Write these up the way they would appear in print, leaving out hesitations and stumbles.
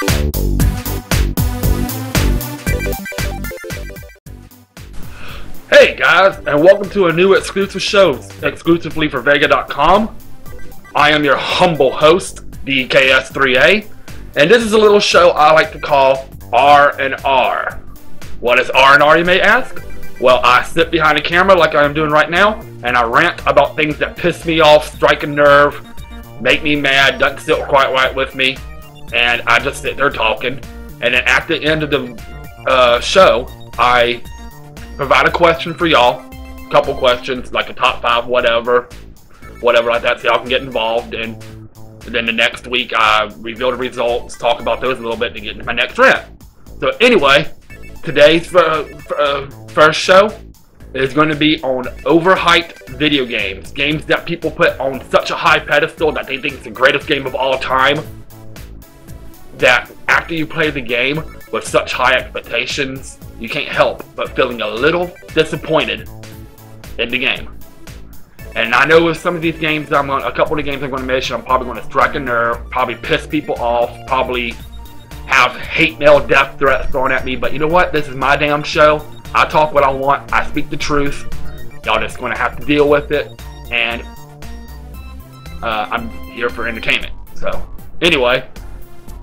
Hey guys, and welcome to a new exclusive show exclusively for Vaygah.com. I am your humble host, DKS3A, and this is a little show I like to call R&R. What is R&R, you may ask? Well, I sit behind a camera like I am doing right now, and I rant about things that piss me off, strike a nerve, make me mad, doesn't sit quite right with me, and I just sit there talking. And then at the end of the show, I provide a question for y'all, a couple questions, like a top 5, whatever like that, so y'all can get involved. And then the next week, I reveal the results, talk about those a little bit to get into my next rant. So anyway, today's first show is going to be on overhyped video games. Games that people put on such a high pedestal that they think it's the greatest game of all time, that after you play the game with such high expectations, you can't help but feeling a little disappointed in the game. And I know with some of these games, a couple of the games I'm going to mention, I'm probably going to strike a nerve, probably piss people off, probably have hate mail, death threats thrown at me. But you know what? This is my damn show. I talk what I want. I speak the truth. Y'all just going to have to deal with it. And I'm here for entertainment. So anyway,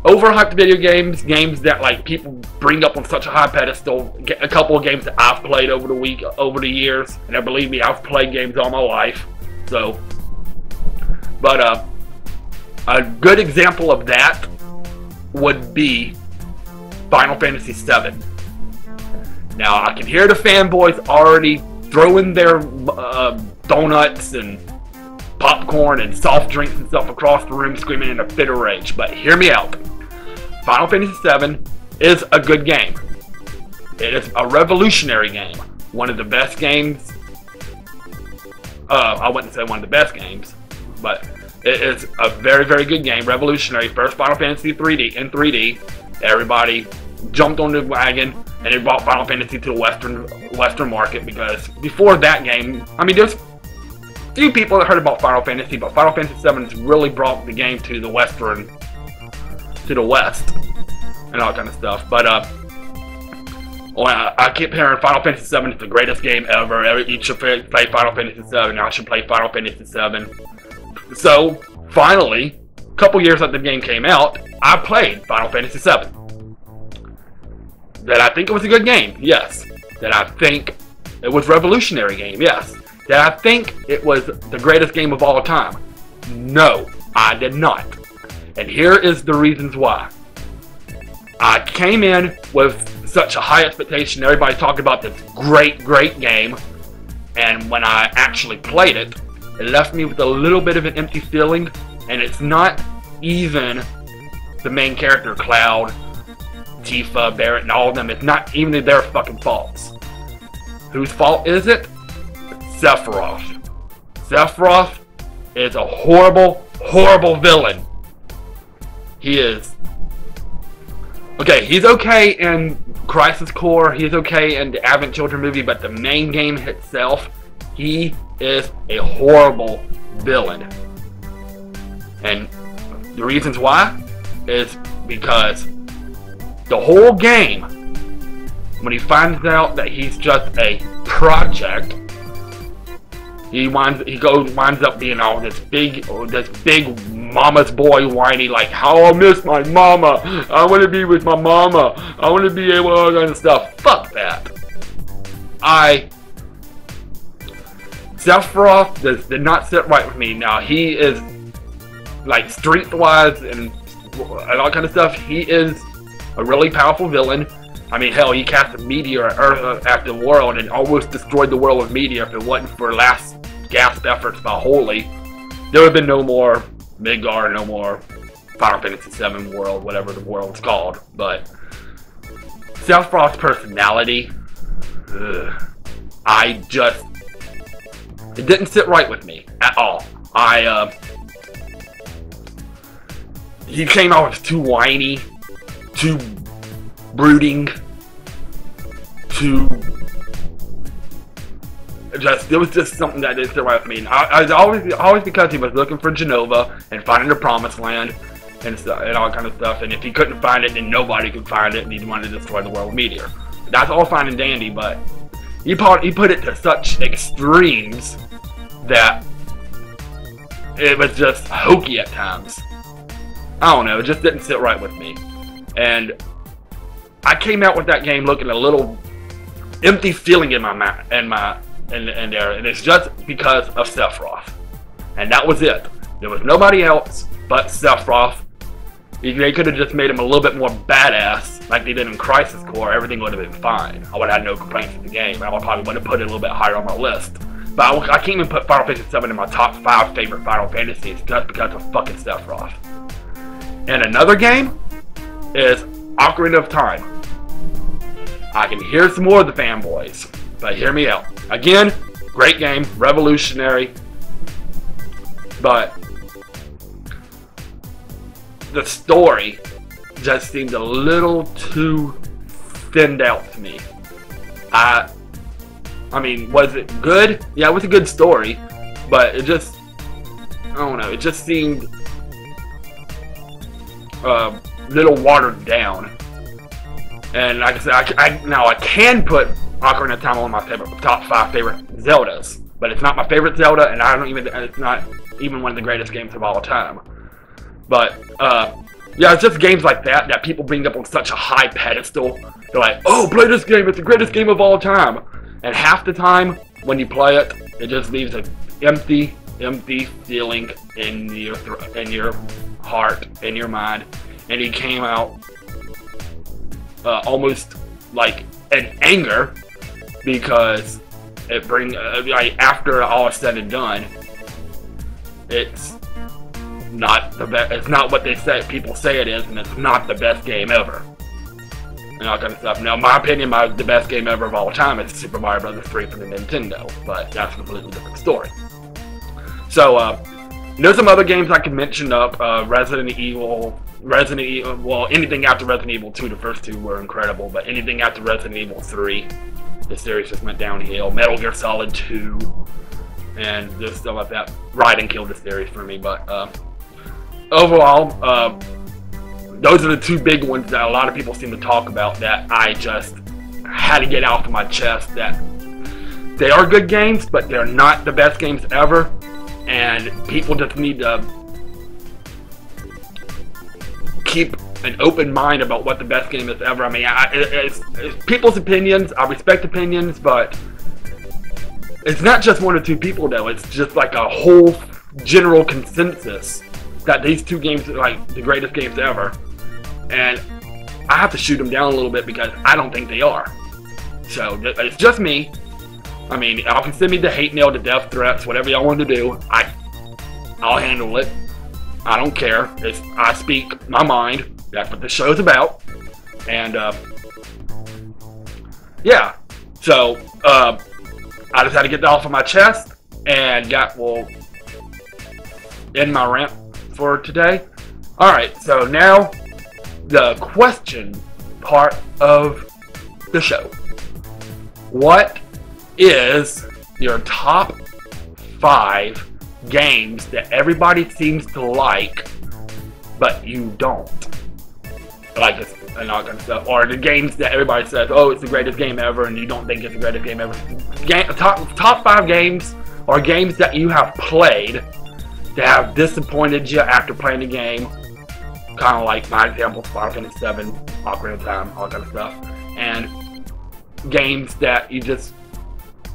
overhyped video games, games that like people bring up on such a high pedestal. A couple of games that I've played over the years, and believe me, I've played games all my life. So, but a good example of that would be Final Fantasy VII. Now I can hear the fanboys already throwing their donuts and popcorn and soft drinks and stuff across the room, screaming in a fit of rage. But hear me out. Final Fantasy VII is a good game. It is a revolutionary game. One of the best games. I wouldn't say one of the best games, but it is a very, very good game. Revolutionary. First Final Fantasy 3D in 3D. Everybody jumped on the wagon and they brought Final Fantasy to the Western market, because before that game, I mean, there's few people that heard about Final Fantasy, but Final Fantasy VII has really brought the game to the West and all that kind of stuff. But I keep hearing Final Fantasy VII is the greatest game ever. You should play Final Fantasy VII. I should play Final Fantasy VII. So finally, a couple years after the game came out, I played Final Fantasy VII. That I think it was a good game, yes. That I think it was a revolutionary game, yes. That I think it was the greatest game of all time. No, I did not. And here is the reasons why. I came in with such a high expectation. Everybody talked about this great, great game. And when I actually played it, it left me with a little bit of an empty feeling. And it's not even the main character, Cloud, Tifa, Barrett, and all of them. It's not even their fucking faults. Whose fault is it? Sephiroth. Sephiroth is a horrible, horrible villain. He is. Okay, he's okay in Crisis Core, he's okay in the Advent Children movie, but the main game itself, he is a horrible villain. And the reasons why is because the whole game, when he finds out that he's just a project, he winds up being all this big mama's boy whiny, like, how I miss my mama, I want to be with my mama, I want to be able to all that kind of stuff. Fuck that. Sephiroth did not sit right with me. Now he is, like, strength-wise and all kind of stuff, he is a really powerful villain. I mean, hell, he cast a meteor at the world and almost destroyed the world with meteor. If it wasn't for last gasp efforts by Holy, there would have been no more Midgar, no more Final Fantasy VII world, whatever the world's called. But Sephiroth's personality, it didn't sit right with me at all. He came out as too whiny, too brooding, there was just something that didn't sit right with me. And I was always because he was looking for Genova and finding the Promised Land. and stuff, and all kind of stuff. And if he couldn't find it, then nobody could find it, and he wanted to destroy the world with meteor. That's all fine and dandy, but he put it to such extremes that it was just hokey at times. I don't know, it just didn't sit right with me. And I came out with that game looking a little empty feeling in my mind, and there, and it's just because of Sephiroth. And that was it. There was nobody else but Sephiroth. They could have just made him a little bit more badass, like they did in Crisis Core. Everything would have been fine. I would have had no complaints with the game. I probably would have put it a little bit higher on my list. But I can't even put Final Fantasy VII in my top 5 favorite Final Fantasies just because of fucking Sephiroth. And another game is Ocarina of Time. I can hear some more of the fanboys, but hear me out. Again, great game, revolutionary, but the story just seemed a little too thinned out to me. I mean, was it good? Yeah, it was a good story, but it just, I don't know, it just seemed a little watered down. And like I said, now I can put Ocarina of Time on my top 5 favorite Zeldas, but it's not my favorite Zelda, and it's not even one of the greatest games of all time. But yeah, it's just games like that people bring up on such a high pedestal. They're like, oh, play this game, it's the greatest game of all time. And half the time when you play it, it just leaves an empty feeling in your heart, in your mind. And he came out almost like in anger, because it like after all is said and done, it's not the best. It's not what they say. People say it is, and it's not the best game ever, and all kind of stuff. Now, in my opinion, the best game ever of all time is Super Mario Bros. 3 for the Nintendo, but that's a completely different story. So, there's some other games I could mention up. Resident Evil, well, anything after Resident Evil 2, the first 2 were incredible, but anything after Resident Evil 3, the series just went downhill. Metal Gear Solid 2, and just stuff like that. Raiden killed the series for me, but overall, those are the 2 big ones that a lot of people seem to talk about that I just had to get off of my chest, that they are good games, but they're not the best games ever, and people just need to keep an open mind about what the best game is ever. I mean, it's people's opinions. I respect opinions, but it's not just 1 or 2 people, though. It's just like a whole general consensus that these 2 games are like the greatest games ever. And I have to shoot them down a little bit because I don't think they are. So it's just me. I mean, y'all can send me the hate mail, the death threats, whatever y'all want to do. I'll handle it. I don't care. I speak my mind. That's what the show's about. And yeah. So I just had to get that off of my chest, and will end my rant for today. All right. So now the question part of the show. What is your top 5 games that everybody seems to like, but you don't? Like this and all kind of stuff. Or the games that everybody says, oh, it's the greatest game ever, and you don't think it's the greatest game ever. Top 5 games, or games that you have played that have disappointed you after playing the game. Kind of like my example, Final Fantasy VII, Ocarina of Time, all kind of stuff. And games that you just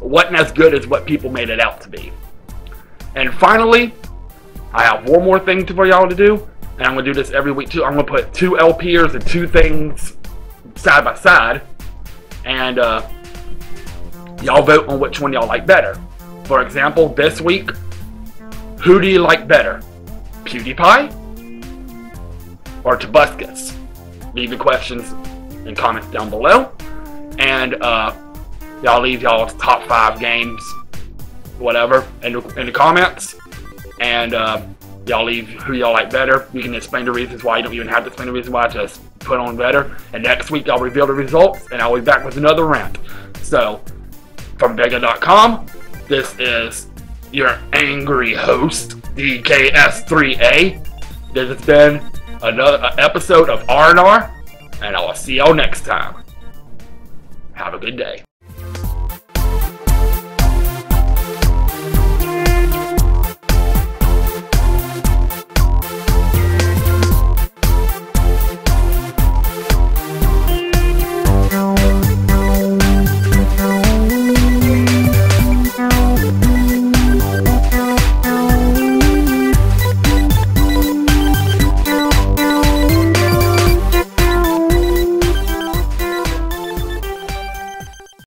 wasn't as good as what people made it out to be. And finally, I have one more thing for y'all to do, and I'm going to do this every week too. I'm going to put 2 LPers and 2 things side by side, and y'all vote on which one y'all like better. For example, this week, who do you like better? Pewdiepie or Tobuscus? Leave your questions and comments down below, and y'all leave y'all's top 5 games, whatever, in the comments, and y'all leave who y'all like better. You can explain the reasons why. You don't even have to explain the reason why. Just put on better, and next week I'll reveal the results, and I'll be back with another rant. So, from Vaygah.com, this is your angry host, DKS3A. This has been another episode of R&R, and I will see y'all next time. Have a good day.